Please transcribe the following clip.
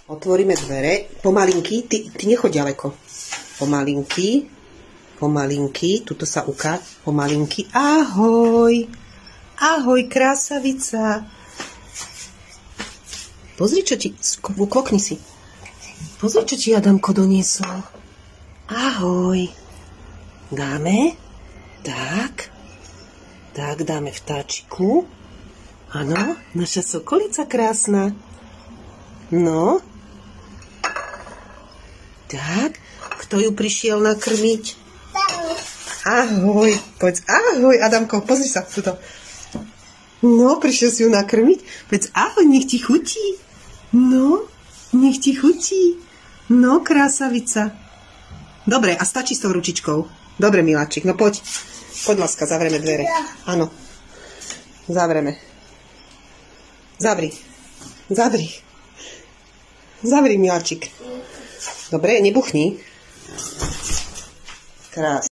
Otvoríme dvere. Pomalinky. Ty nechoď ďaleko. Pomalinky. Pomalinky. Tuto sa ukáž. Pomalinky. Ahoj. Ahoj, krásavica. Pozri, čo ti... Klokni si. Pozri, čo ti Adamko doniesol. Ahoj. Dáme. Tak. Tak, dáme vtáčiku. Áno, naša sokolica krásna. No. Tak. Kto ju prišiel nakrmiť? Ahoj. Povedz ahoj, Adamko. Pozri sa tuto. No, prišiel si ju nakrmiť. Povedz ahoj, nech ti chutí. No, nech ti chutí. No, krásavica. Dobre, a stačí s tou ručičkou. Dobre, miláčik, no poď. Poď, láska, zavrieme dvere. Áno. Zavreme. Zavri. Zavri. Zavri, miláčik. Dobre, nebuchni. Krásne.